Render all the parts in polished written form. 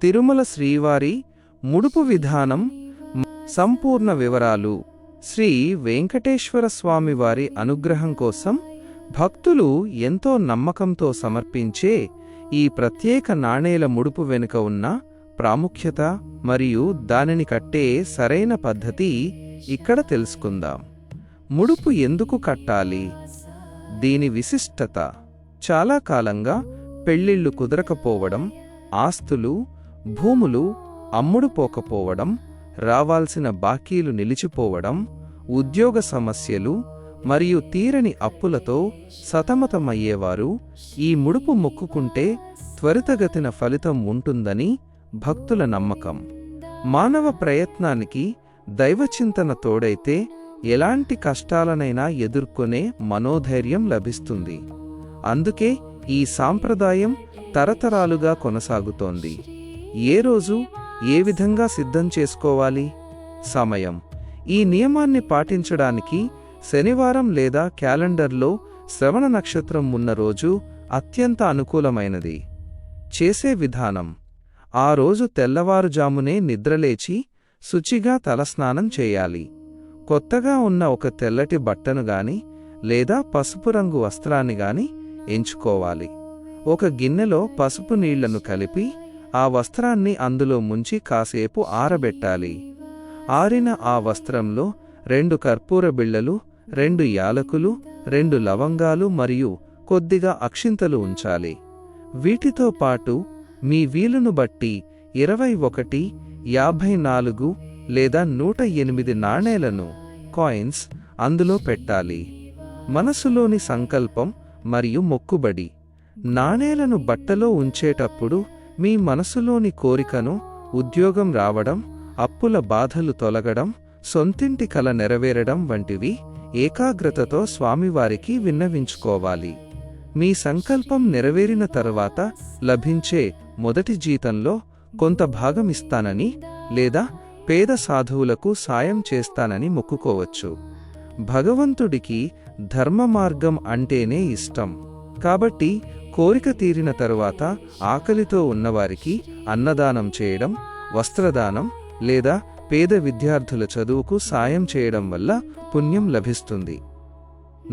తిరుమల శ్రీవారి ముడుపు విధానం సంపూర్ణ వివరాలు. శ్రీ వెంకటేశ్వర స్వామివారి అనుగ్రహం కోసం భక్తులు ఎంతో నమ్మకంతో సమర్పించే ఈ ప్రత్యేక నాణేల ముడుపు వెనుక ఉన్న ప్రాముఖ్యత మరియు దానిని కట్టే సరైన పద్ధతి ఇక్కడ తెలుసుకుందాం. ముడుపు ఎందుకు కట్టాలి? దీని విశిష్టత. చాలా కాలంగా పెళ్లిళ్లు కుదరకపోవడం, ఆస్తులు, భూములు అమ్ముడుపోకపోవడం, రావాల్సిన బాకీలు నిలిచిపోవడం, ఉద్యోగ సమస్యలు మరియు తీరని అప్పులతో సతమతమయ్యేవారు ఈ ముడుపు మొక్కుకుంటే త్వరితగతిన ఫలితం ఉంటుందని భక్తుల నమ్మకం. మానవ ప్రయత్నానికి దైవచింతన తోడైతే ఎలాంటి కష్టాలనైనా ఎదుర్కొనే మనోధైర్యం లభిస్తుంది. అందుకే ఈ సాంప్రదాయం తరతరాలుగా కొనసాగుతోంది. ఏ రోజు ఏ విధంగా సిద్ధం చేసుకోవాలి? సమయం. ఈ నియమాన్ని పాటించడానికి శనివారం లేదా క్యాలెండర్లో శ్రవణ నక్షత్రం ఉన్న రోజు అత్యంత అనుకూలమైనది. చేసే విధానం. ఆ రోజు తెల్లవారుజామునే నిద్రలేచి శుచిగా తలస్నానం చేయాలి. కొత్తగా ఉన్న ఒక తెల్లటి బట్టను గాని లేదా పసుపు రంగు వస్త్రాన్ని గాని ఎంచుకోవాలి. ఒక గిన్నెలో పసుపు నీళ్లను కలిపి ఆ వస్త్రాన్ని అందులో ముంచి కాసేపు ఆరబెట్టాలి. ఆరిన ఆ వస్త్రంలో 2 కర్పూర బిళ్లలు, 2 యాలకులు, 2 లవంగాలు మరియు కొద్దిగా అక్షింతలు ఉంచాలి. వీటితో పాటు మీ వీలును బట్టి 21, 54 లేదా 108 నాణేలను కాయిన్స్ అందులో పెట్టాలి. మనసులోని సంకల్పం మరియు మొక్కుబడి. నాణేలను బట్టలో ఉంచేటప్పుడు మీ మనసులోని కోరికను, ఉద్యోగం రావడం, అప్పుల బాధలు తొలగడం, సొంతింటి కల నెరవేరడం వంటివి ఏకాగ్రతతో స్వామివారికి విన్నవించుకోవాలి. మీ సంకల్పం నెరవేరిన తరువాత లభించే మొదటి జీతంలో కొంత భాగం ఇస్తానని లేదా పేద సాధువులకు సాయం చేస్తానని మొక్కుకోవచ్చు. భగవంతుడికి ధర్మ మార్గం అంటేనే ఇష్టం. కాబట్టి కోరిక తీరిన తరువాత ఆకలితో ఉన్నవారికి అన్నదానం చేయడం, వస్త్రదానం లేదా పేద విద్యార్థుల చదువుకు సాయం చేయడం వల్ల పుణ్యం లభిస్తుంది.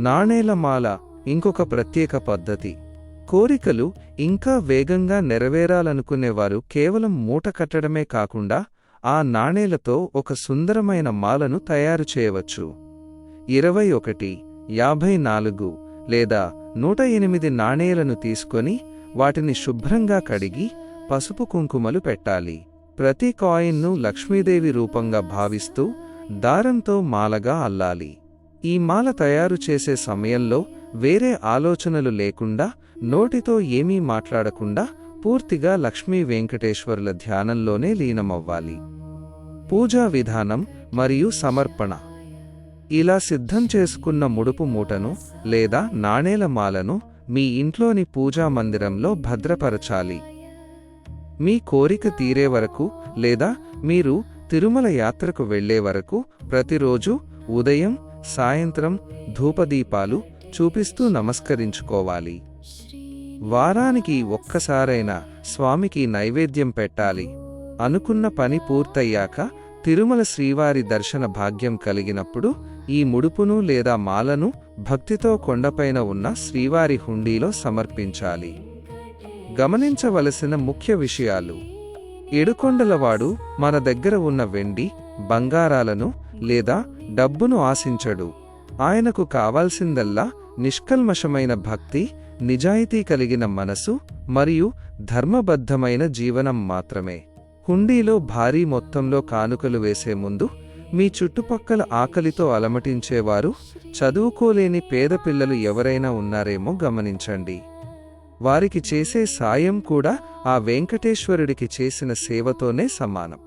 నాణేల మాల ఇంకొక ప్రత్యేక పద్ధతి. కోరికలు ఇంకా వేగంగా నెరవేరాలనుకునేవారు కేవలం మూట కట్టడమే కాకుండా ఆ నాణేలతో ఒక సుందరమైన మాలను తయారు చేయవచ్చు. 21, 54 లేదా 108 నాణేలను తీసుకొని వాటిని శుభ్రంగా కడిగి పసుపు కుంకుమలు పెట్టాలి. ప్రతి కాయిన్ను లక్ష్మీదేవి రూపంగా భావిస్తూ దారంతో మాలగా అల్లాలి. ఈ మాల తయారు చేసే సమయంలో వేరే ఆలోచనలు లేకుండా, నోటితో ఏమీ మాట్లాడకుండా పూర్తిగా లక్ష్మీ వెంకటేశ్వరుల ధ్యానంలోనే లీనమవ్వాలి. పూజా విధానం మరియు సమర్పణ. ఇలా సిద్ధం చేసుకున్న ముడుపు మూటను లేదా నాణేల మాలను మీ ఇంట్లోని పూజా మందిరంలో భద్రపరచాలి. మీ కోరిక తీరే వరకు లేదా మీరు తిరుమల యాత్రకు వెళ్లే వరకు ప్రతిరోజు ఉదయం, సాయంత్రం ధూపదీపాలు చూపిస్తూ నమస్కరించుకోవాలి. వారానికి ఒక్కసారైనా స్వామికి నైవేద్యం పెట్టాలి. అనుకున్న పని పూర్తయ్యాక తిరుమల శ్రీవారి దర్శన భాగ్యం కలిగినప్పుడు ఈ ముడుపును లేదా మాలను భక్తితో కొండపైన ఉన్న శ్రీవారి హుండీలో సమర్పించాలి. గమనించవలసిన ముఖ్య విషయాలు. ఏడుకొండలవాడు మన దగ్గర ఉన్న వెండి, బంగారాలను లేదా డబ్బును ఆశించడు. ఆయనకు కావాల్సిందల్లా నిష్కల్మషమైన భక్తి, నిజాయితీ కలిగిన మనసు మరియు ధర్మబద్ధమైన జీవనం మాత్రమే. హుండీలో భారీ మొత్తంలో కానుకలు వేసే ముందు మీ చుట్టుపక్కల ఆకలితో అలమటించేవారు, చదువుకోలేని పేద పిల్లలు ఎవరైనా ఉన్నారేమో గమనించండి. వారికి చేసే సాయం కూడా ఆ వెంకటేశ్వరుడికి చేసిన సేవతోనే సమానం.